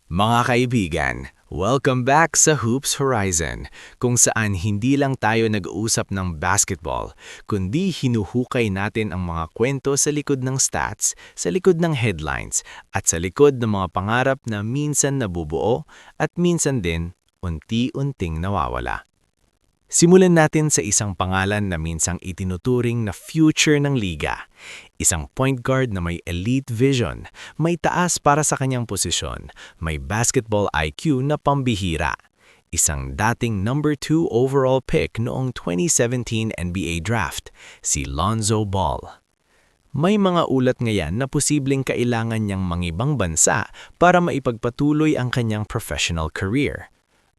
Mga kaibigan, welcome back sa Hoops Horizon, kung saan hindi lang tayo nag-uusap ng basketball, kundi hinuhukay natin ang mga kwento sa likod ng stats, sa likod ng headlines, at sa likod ng mga pangarap na minsan nabubuo at minsan din unti-unting nawawala. Simulan natin sa isang pangalan na minsang itinuturing na future ng liga. Isang point guard na may elite vision, may taas para sa kanyang posisyon, may basketball IQ na pambihira. Isang dating number 2 overall pick noong 2017 NBA Draft, si Lonzo Ball. May mga ulat ngayon na posibleng kailangan niyang mangibang bansa para maipagpatuloy ang kanyang professional career.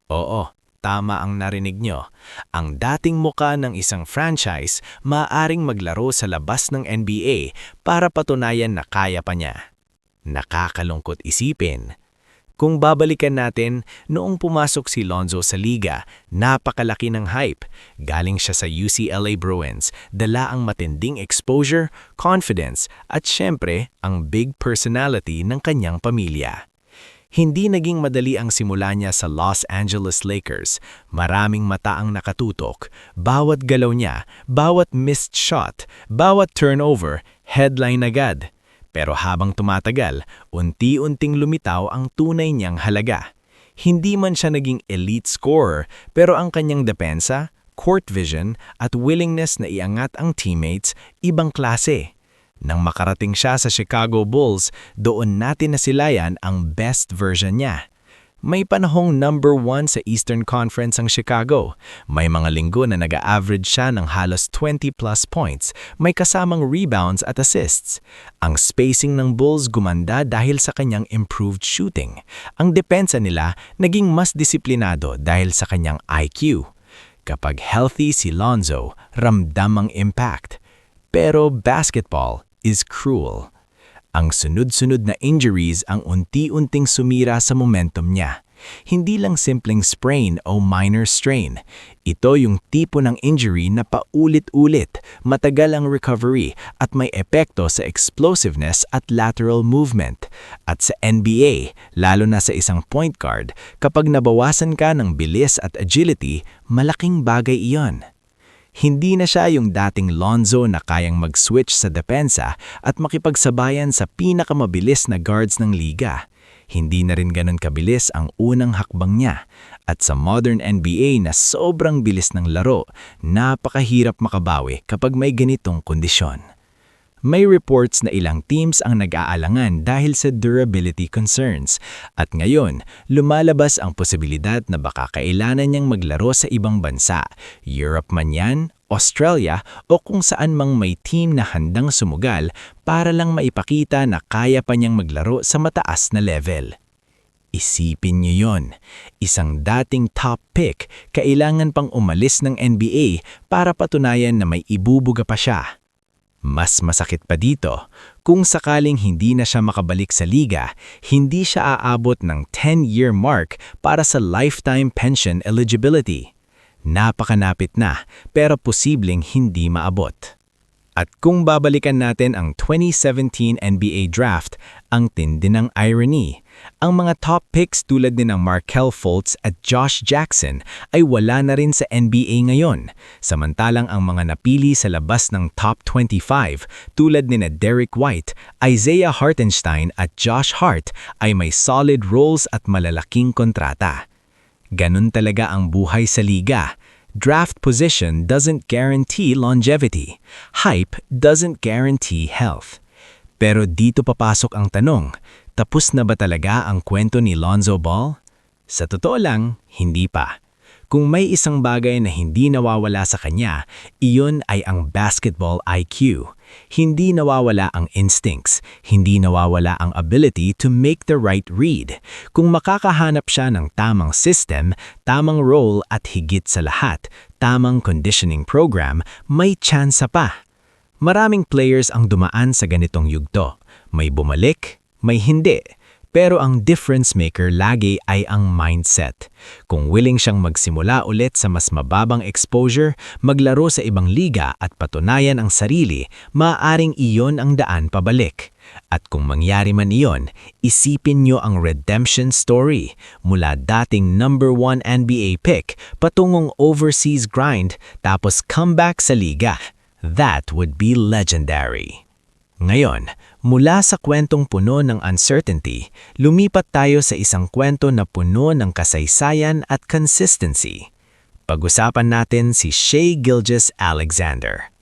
Oo, tama ang narinig nyo. Ang dating muka ng isang franchise maaaring maglaro sa labas ng NBA para patunayan na kaya pa niya. Nakakalungkot isipin. Kung babalikan natin, noong pumasok si Lonzo sa liga, napakalaki ng hype. Galing siya sa UCLA Bruins, dala ang matinding exposure, confidence, at syempre, ang big personality ng kanyang pamilya. Hindi naging madali ang simula niya sa Los Angeles Lakers. Maraming mata ang nakatutok. Bawat galaw niya, bawat missed shot, bawat turnover, headline agad. Pero habang tumatagal, unti-unting lumitaw ang tunay niyang halaga. Hindi man siya naging elite scorer, pero ang kanyang depensa, court vision, at willingness na iangat ang teammates, ibang klase. Nang makarating siya sa Chicago Bulls, doon natin nasilayan ang best version niya. May panahong number 1 sa Eastern Conference ang Chicago. May mga linggo na nag-a-average siya ng halos 20+ points, may kasamang rebounds at assists. Ang spacing ng Bulls gumanda dahil sa kanyang improved shooting. Ang depensa nila naging mas disiplinado dahil sa kanyang IQ. Kapag healthy si Lonzo, ramdam ang impact. Pero basketball is cruel. Ang sunod-sunod na injuries ang unti-unting sumira sa momentum niya. Hindi lang simpleng sprain o minor strain. Ito yung tipo ng injury na paulit-ulit, matagal ang recovery at may epekto sa explosiveness at lateral movement. At sa NBA, lalo na sa isang point guard, kapag nabawasan ka ng bilis at agility, malaking bagay iyon. Hindi na siya yung dating Lonzo na kayang mag-switch sa depensa at makipagsabayan sa pinakamabilis na guards ng liga. Hindi na rin ganun kabilis ang unang hakbang niya. At sa modern NBA na sobrang bilis ng laro, napakahirap makabawi kapag may ganitong kondisyon. May reports na ilang teams ang nag-aalangan dahil sa durability concerns. At ngayon, lumalabas ang posibilidad na baka kailangan niyang maglaro sa ibang bansa, Europe man yan, Australia o kung saan mang may team na handang sumugal para lang maipakita na kaya pa niyang maglaro sa mataas na level. Isipin niyo yon, isang dating top pick kailangan pang umalis ng NBA para patunayan na may ibubuga pa siya. Mas masakit pa dito, kung sakaling hindi na siya makabalik sa liga, hindi siya aabot ng 10-year mark para sa lifetime pension eligibility. Napakanapit na, pero posibleng hindi maabot. At kung babalikan natin ang 2017 NBA Draft, ang tindi ng irony. Ang mga top picks tulad din ng Markelle Fultz at Josh Jackson ay wala na rin sa NBA ngayon. Samantalang ang mga napili sa labas ng top 25 tulad ni Derrick White, Isaiah Hartenstein at Josh Hart ay may solid roles at malalaking kontrata. Ganun talaga ang buhay sa liga. Draft position doesn't guarantee longevity. Hype doesn't guarantee health. Pero dito papasok ang tanong, tapos na ba talaga ang kwento ni Lonzo Ball? Sa totoo lang, hindi pa. Kung may isang bagay na hindi nawawala sa kanya, iyon ay ang basketball IQ. Hindi nawawala ang instincts, hindi nawawala ang ability to make the right read. Kung makakahanap siya ng tamang system, tamang role at higit sa lahat, tamang conditioning program, may tsansa pa. Maraming players ang dumaan sa ganitong yugto. May bumalik, may hindi. Pero ang difference maker lagi ay ang mindset. Kung willing siyang magsimula ulit sa mas mababang exposure, maglaro sa ibang liga at patunayan ang sarili, maaaring iyon ang daan pabalik. At kung mangyari man iyon, isipin nyo ang redemption story mula dating #1 NBA pick patungong overseas grind tapos comeback sa liga. That would be legendary. Ngayon, mula sa kwentong puno ng uncertainty, lumipat tayo sa isang kwento na puno ng kasaysayan at consistency. Pag-usapan natin si Shai Gilgeous-Alexander.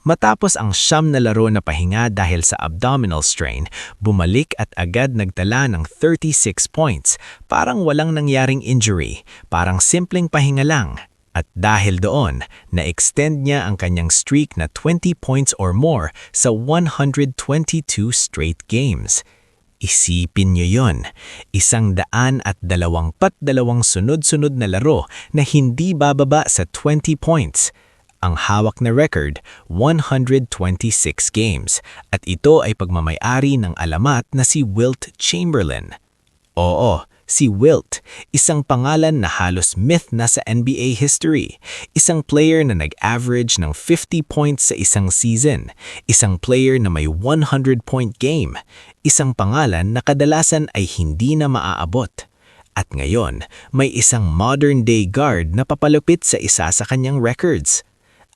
Matapos ang 9 na laro na pahinga dahil sa abdominal strain, bumalik at agad nagtala ng 36 points. Parang walang nangyaring injury, parang simpleng pahinga lang. At dahil doon, na-extend niya ang kanyang streak na 20 points or more sa 122 straight games. Isipin niyo yon, 122 sunod-sunod na laro na hindi bababa sa 20 points. Ang hawak na record, 126 games, at ito ay pagmamay-ari ng alamat na si Wilt Chamberlain. Oo, si Wilt, isang pangalan na halos myth na sa NBA history. Isang player na nag-average ng 50 points sa isang season. Isang player na may 100-point game. Isang pangalan na kadalasan ay hindi na maaabot. At ngayon, may isang modern-day guard na papalupit sa isa sa kanyang records.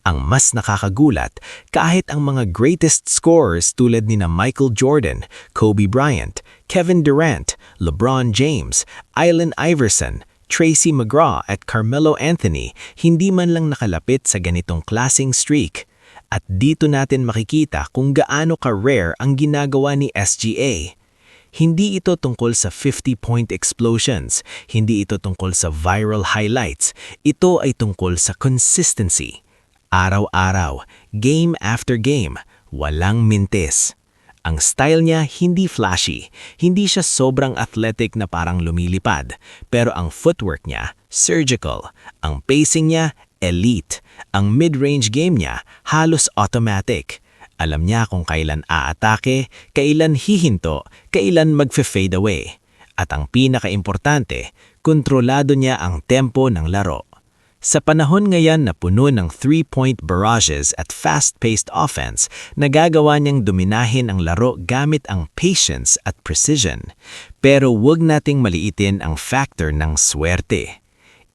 Ang mas nakakagulat, kahit ang mga greatest scorers tulad nina Michael Jordan, Kobe Bryant, Kevin Durant, LeBron James, Allen Iverson, Tracy McGraw at Carmelo Anthony hindi man lang nakalapit sa ganitong klaseng streak. At dito natin makikita kung gaano ka-rare ang ginagawa ni SGA. Hindi ito tungkol sa 50-point explosions, hindi ito tungkol sa viral highlights, ito ay tungkol sa consistency. Araw-araw, game after game, walang mintis. Ang style niya hindi flashy, hindi siya sobrang athletic na parang lumilipad, pero ang footwork niya, surgical. Ang pacing niya, elite. Ang mid-range game niya, halos automatic. Alam niya kung kailan aatake, kailan hihinto, kailan magfe-fade away. At ang pinaka-importante, kontrolado niya ang tempo ng laro. Sa panahon ngayon na puno ng 3-point barrages at fast-paced offense, nagagawa niyang dominahin ang laro gamit ang patience at precision. Pero huwag nating maliitin ang factor ng swerte.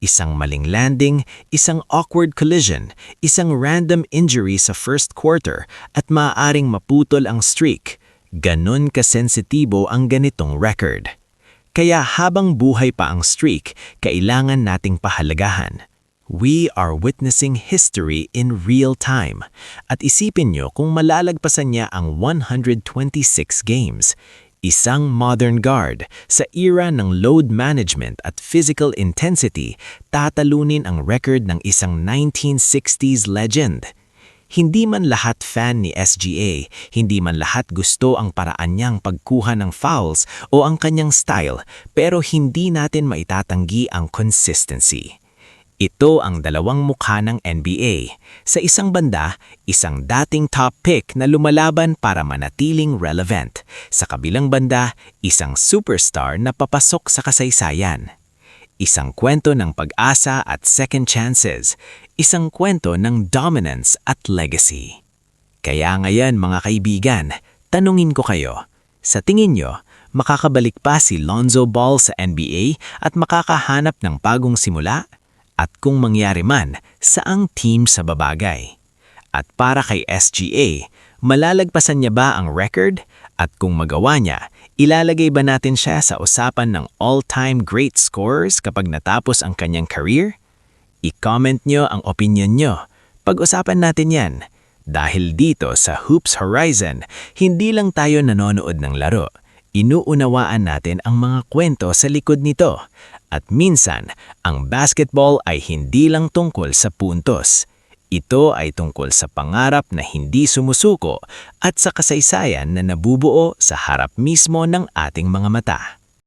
Isang maling landing, isang awkward collision, isang random injury sa first quarter at maaaring maputol ang streak. Ganon kasensitibo ang ganitong record. Kaya habang buhay pa ang streak, kailangan nating pahalagahan. We are witnessing history in real time. At isipin nyo kung malalagpasan niya ang 126 games. Isang modern guard sa era ng load management at physical intensity, tatalunin ang record ng isang 1960s legend. Hindi man lahat fan ni SGA, hindi man lahat gusto ang paraan niyang pagkuha ng fouls o ang kanyang style, pero hindi natin maitatanggi ang consistency. Ito ang dalawang mukha ng NBA. Sa isang banda, isang dating top pick na lumalaban para manatiling relevant. Sa kabilang banda, isang superstar na papasok sa kasaysayan. Isang kwento ng pag-asa at second chances. Isang kwento ng dominance at legacy. Kaya ngayon mga kaibigan, tanungin ko kayo, sa tingin nyo, makakabalik pa si Lonzo Ball sa NBA at makakahanap ng bagong simula? At kung mangyari man, saang team sa babagay? At para kay SGA, malalagpasan niya ba ang record? At kung magawa niya, ilalagay ba natin siya sa usapan ng all-time great scorers kapag natapos ang kanyang career? I-comment nyo ang opinion nyo. Pag-usapan natin yan. Dahil dito sa Hoops Horizon, hindi lang tayo nanonood ng laro. Inuunawaan natin ang mga kwento sa likod nito. At minsan, ang basketball ay hindi lang tungkol sa puntos. Ito ay tungkol sa pangarap na hindi sumusuko at sa kasaysayan na nabubuo sa harap mismo ng ating mga mata.